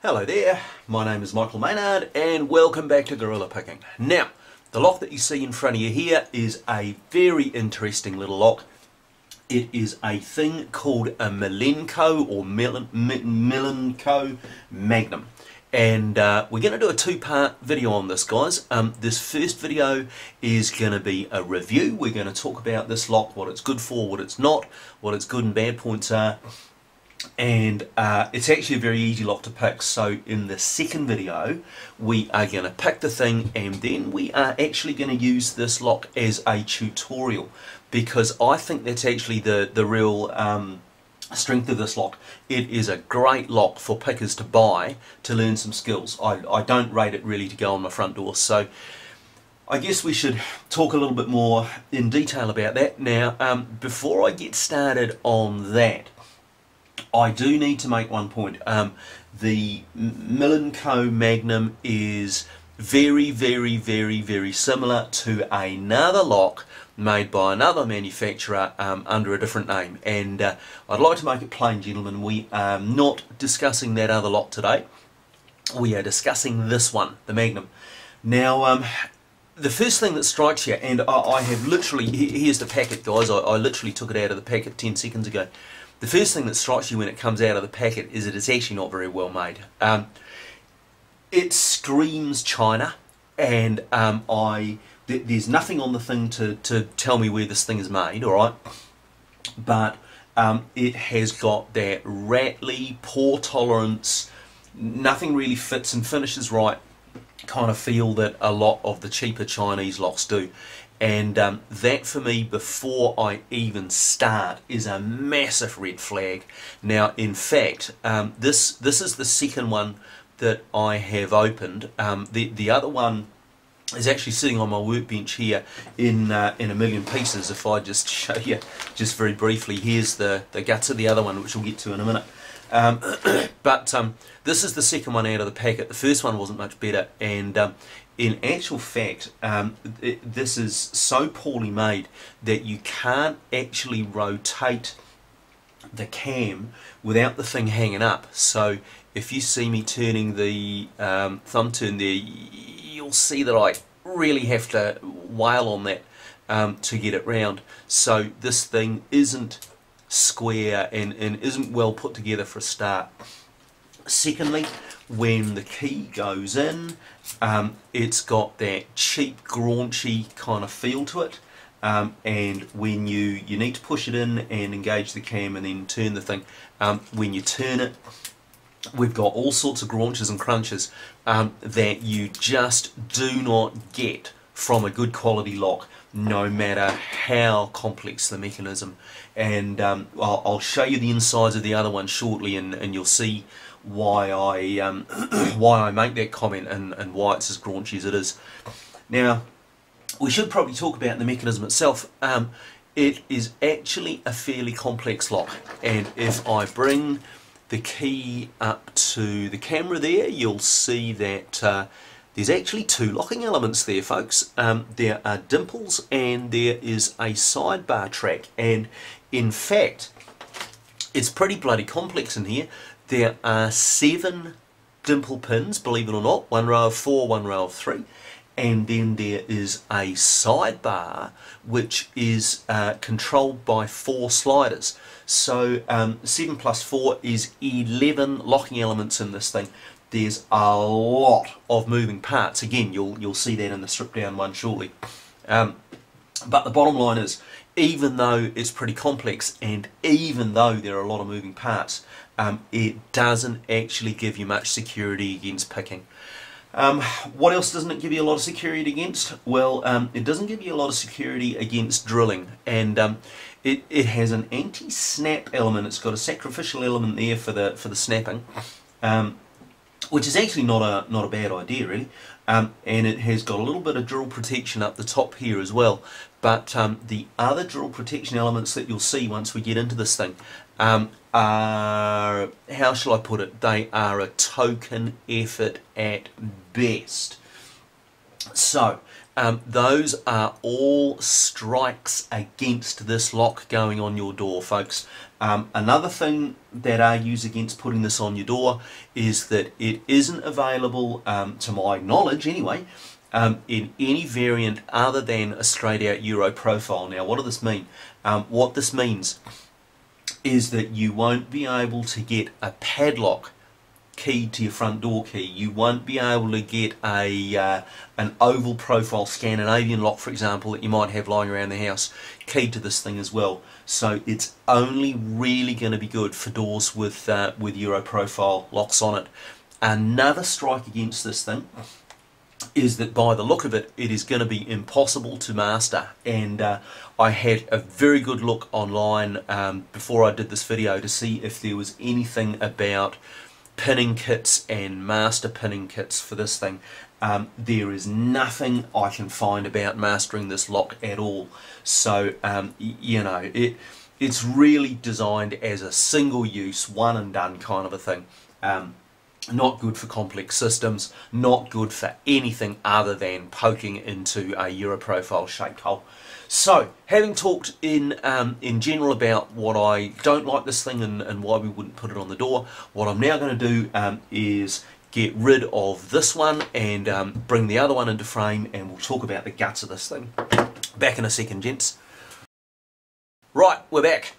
Hello there, my name is Michael Maynard and welcome back to Gorilla Picking. Now, the lock that you see in front of you here is a very interesting little lock. It is a thing called a Millenco or Millenco Magnum. And we're going to do a two-part video on this, guys. This first video is going to be a review. We're going to talk about this lock, what it's good for, what it's not, what its good and bad points are. And it's actually a very easy lock to pick. So in the second video we are going to pick the thing, and then we are actually going to use this lock as a tutorial, because I think that's actually the real strength of this lock. It is a great lock for pickers to buy to learn some skills. I don't rate it really to go on my front door, so I guess we should talk a little bit more in detail about that. Now before I get started on that, I do need to make one point. The Millenco Magnum is very similar to another lock made by another manufacturer under a different name, and I'd like to make it plain, gentlemen, we are not discussing that other lock today. We are discussing this one, the Magnum. Now the first thing that strikes you, and I have literally, here's the packet, guys, I literally took it out of the packet 10 seconds ago. The first thing that strikes you when it comes out of the packet is that it's actually not very well made. It screams China, and there's nothing on the thing to tell me where this thing is made, alright? But it has got that rattly, poor tolerance, nothing really fits and finishes right kind of feel that a lot of the cheaper Chinese locks do. And that for me, before I even start, is a massive red flag. Now in fact, this is the second one that I have opened. The other one is actually sitting on my workbench here in a million pieces. If I just show you just very briefly, here's the guts of the other one, which we'll get to in a minute. But this is the second one out of the packet. The first one wasn't much better, and in actual fact, this is so poorly made that you can't actually rotate the cam without the thing hanging up. So if you see me turning the thumb turn there, you'll see that I really have to wail on that to get it round. So this thing isn't square and isn't well put together for a start. Secondly, when the key goes in, it's got that cheap, graunchy kind of feel to it, and when you need to push it in and engage the cam and then turn the thing, when you turn it, we've got all sorts of graunches and crunches that you just do not get from a good quality lock, no matter how complex the mechanism. And I'll show you the insides of the other one shortly, and you'll see why I make that comment and why it's as graunchy as it is. Now, we should probably talk about the mechanism itself. It is actually a fairly complex lock, and if I bring the key up to the camera there, you'll see that there's actually two locking elements there, folks. There are dimples and there is a sidebar track, and in fact it's pretty bloody complex in here. There are 7 dimple pins, believe it or not, one row of 4, one row of 3, and then there is a sidebar which is controlled by 4 sliders. So 7 plus 4 is 11 locking elements in this thing. There's a lot of moving parts. Again, you'll see that in the stripped down one shortly. But the bottom line is, even though it's pretty complex and even though there are a lot of moving parts, it doesn't actually give you much security against picking. What else doesn't it give you a lot of security against? Well, it doesn't give you a lot of security against drilling, and it has an anti-snap element. It's got a sacrificial element there for the snapping, which is actually not a bad idea really. And it has got a little bit of drill protection up the top here as well. But the other drill protection elements that you'll see once we get into this thing are, how shall I put it, they are a token effort at best. So those are all strikes against this lock going on your door, folks. Another thing that argues against putting this on your door is that it isn't available, to my knowledge anyway, in any variant other than a straight out Euro profile. Now, what does this mean? What this means is that you won't be able to get a padlock key to your front door key. You won't be able to get a an oval profile Scandinavian lock, for example, that you might have lying around the house, key to this thing as well. So it's only really going to be good for doors with Euro profile locks on it. Another strike against this thing is that by the look of it, it is going to be impossible to master. And I had a very good look online before I did this video to see if there was anything about pinning kits and master pinning kits for this thing. There is nothing I can find about mastering this lock at all. So you know, it's really designed as a single use, one and done kind of a thing. Not good for complex systems, not good for anything other than poking into a Euro profile shaped hole. So, having talked in general about what I don't like this thing and why we wouldn't put it on the door, what I'm now going to do is get rid of this one and bring the other one into frame, and we'll talk about the guts of this thing. Back in a second, gents. Right, we're back.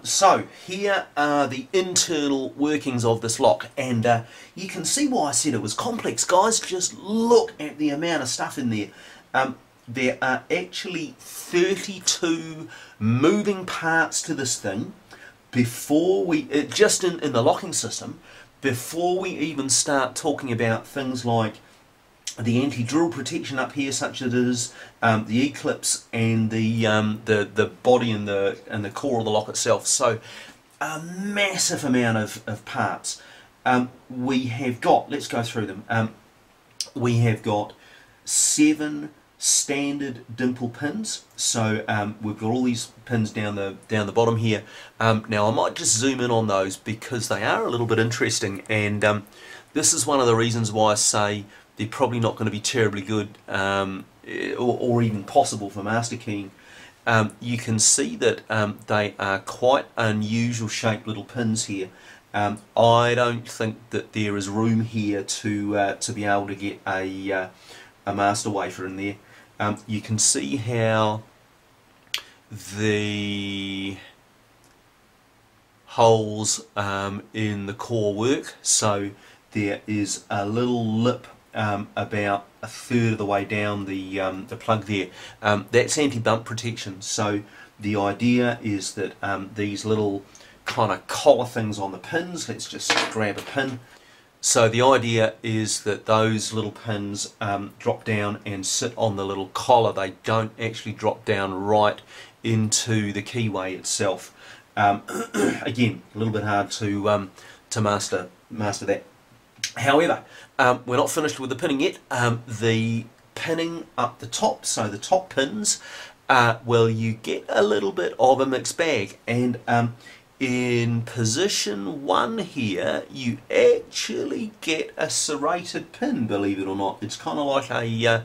So here are the internal workings of this lock, and you can see why I said it was complex, guys. Just look at the amount of stuff in there. There are actually 32 moving parts to this thing before we, just in the locking system, before we even start talking about things like the anti-drill protection up here, such as it is, the eclipse, and the body and the core of the lock itself. So a massive amount of parts. We have got, let's go through them. We have got 7 standard dimple pins. So we've got all these pins down the bottom here. Now I might just zoom in on those because they are a little bit interesting, and this is one of the reasons why I say they're probably not going to be terribly good or even possible for master keying. You can see that they are quite unusual shaped little pins here. I don't think that there is room here to be able to get a master wafer in there. You can see how the holes in the core work. So there is a little lip about a third of the way down the plug there. That's anti-bump protection. So the idea is that these little kind of collar things on the pins, let's just grab a pin. So the idea is that those little pins drop down and sit on the little collar. They don't actually drop down right into the keyway itself. Again, a little bit hard to master that. However, we're not finished with the pinning yet. The pinning up the top, so the top pins, well, you get a little bit of a mixed bag, and in position 1 here, you actually get a serrated pin, believe it or not. It's kind of like a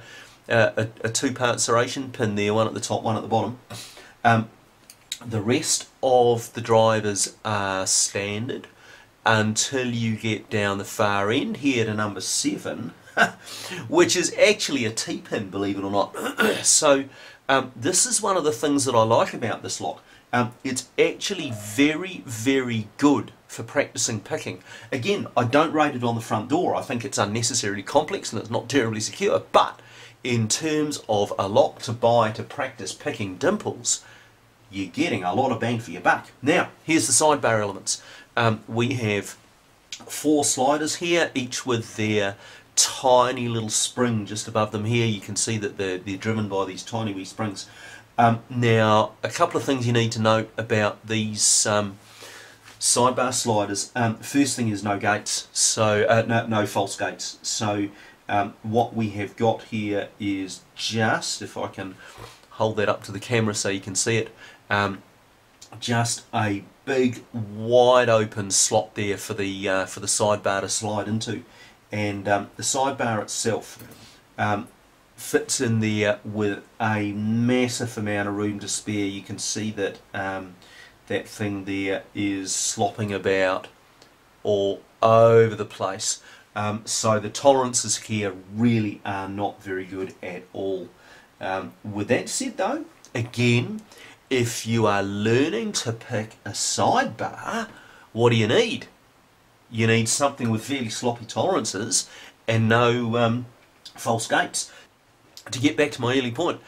two-part serration pin there, one at the top, one at the bottom. The rest of the drivers are standard until you get down the far end here to number 7, which is actually a T-pin, believe it or not. So this is one of the things that I like about this lock. It's actually very, very good for practicing picking. Again, I don't rate it on the front door. I think it's unnecessarily complex and it's not terribly secure, but in terms of a lock to buy to practice picking dimples, you're getting a lot of bang for your buck. Now, here's the sidebar elements. We have 4 sliders here, each with their tiny little spring just above them here. You can see that they're driven by these tiny wee springs. Now, a couple of things you need to note about these sidebar sliders. First thing is no gates, so no false gates. So what we have got here is just, if I can hold that up to the camera so you can see it, just a big wide open slot there for the sidebar to slide into, and the sidebar itself, fits in there with a massive amount of room to spare. You can see that that thing there is slopping about all over the place. So the tolerances here really are not very good at all. With that said though, again, if you are learning to pick a sidebar, what do you need? You need something with fairly sloppy tolerances and no false gates. To get back to my early point,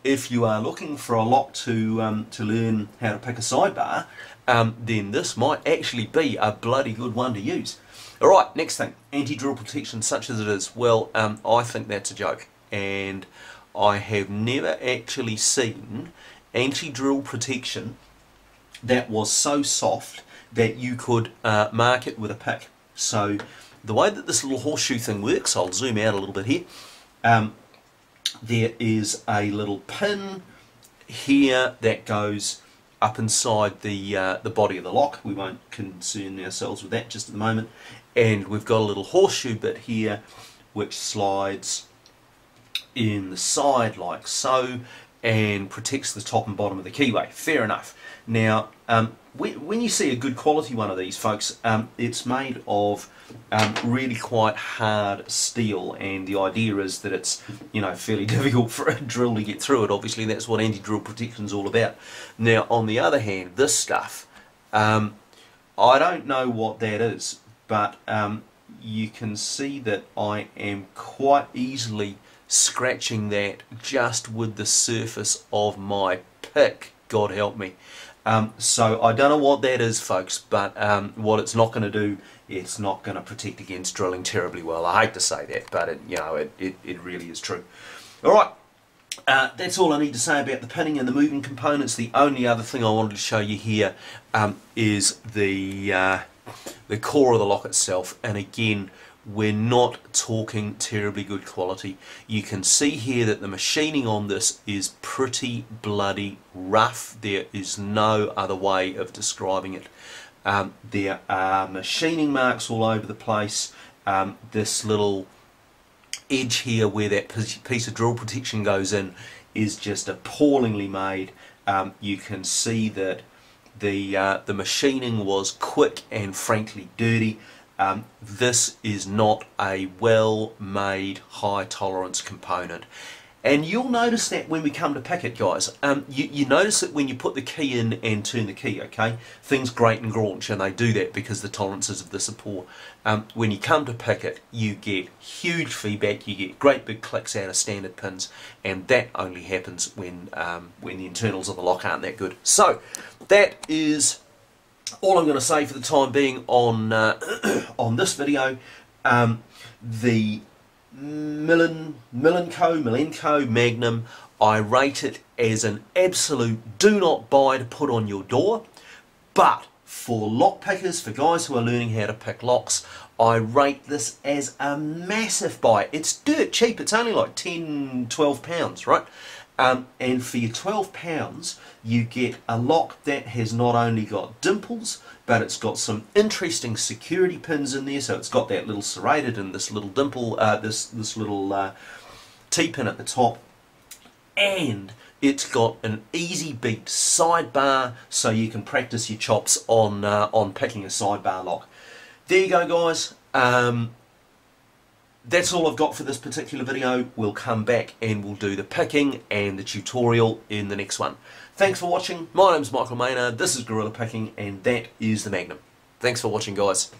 if you are looking for a lock to learn how to pick a sidebar, then this might actually be a bloody good one to use. Alright, next thing, anti-drill protection such as it is. Well, I think that's a joke, and I have never actually seen anti-drill protection that was so soft that you could mark it with a pick. So the way that this little horseshoe thing works, I'll zoom out a little bit here. There is a little pin here that goes up inside the body of the lock. We won't concern ourselves with that just at the moment. And we've got a little horseshoe bit here which slides in the side like so and protects the top and bottom of the keyway. Fair enough. Now, when you see a good quality one of these, folks, it's made of really quite hard steel, and the idea is that it's, you know, fairly difficult for a drill to get through it. Obviously, that's what anti-drill protection is all about. Now, on the other hand, this stuff, I don't know what that is, but you can see that I am quite easily scratching that just with the surface of my pick, God help me. So I don't know what that is, folks, but what it's not going to do, it's not going to protect against drilling terribly well. I hate to say that, but it really is true. Alright, that's all I need to say about the pinning and the moving components. The only other thing I wanted to show you here is the core of the lock itself, and again, we're not talking terribly good quality. You can see here that the machining on this is pretty bloody rough. There is no other way of describing it. There are machining marks all over the place. This little edge here where that piece of drill protection goes in is just appallingly made. You can see that the machining was quick and frankly dirty. This is not a well-made high tolerance component, and you'll notice that when we come to pick it, guys. You notice it when you put the key in and turn the key, okay? Things grate and graunch, and they do that because the tolerances of this are poor. When you come to pick it, you get huge feedback, you get great big clicks out of standard pins, and that only happens when the internals of the lock aren't that good. So that is all I'm going to say for the time being on on this video. The Millenco Magnum, I rate it as an absolute do not buy to put on your door, but for lock pickers, for guys who are learning how to pick locks, I rate this as a massive buy. It's dirt cheap. It's only like £10–12, right? And for your £12 you get a lock that has not only got dimples, but it's got some interesting security pins in there. So it's got that little serrated and this little dimple, this little T-pin at the top, and it's got an easy beat sidebar, so you can practice your chops on picking a sidebar lock. There you go, guys. That's all I've got for this particular video. We'll come back and we'll do the picking and the tutorial in the next one. Thanks for watching. My name's Michael Maynard, this is Gorilla Picking, and that is the Magnum. Thanks for watching, guys.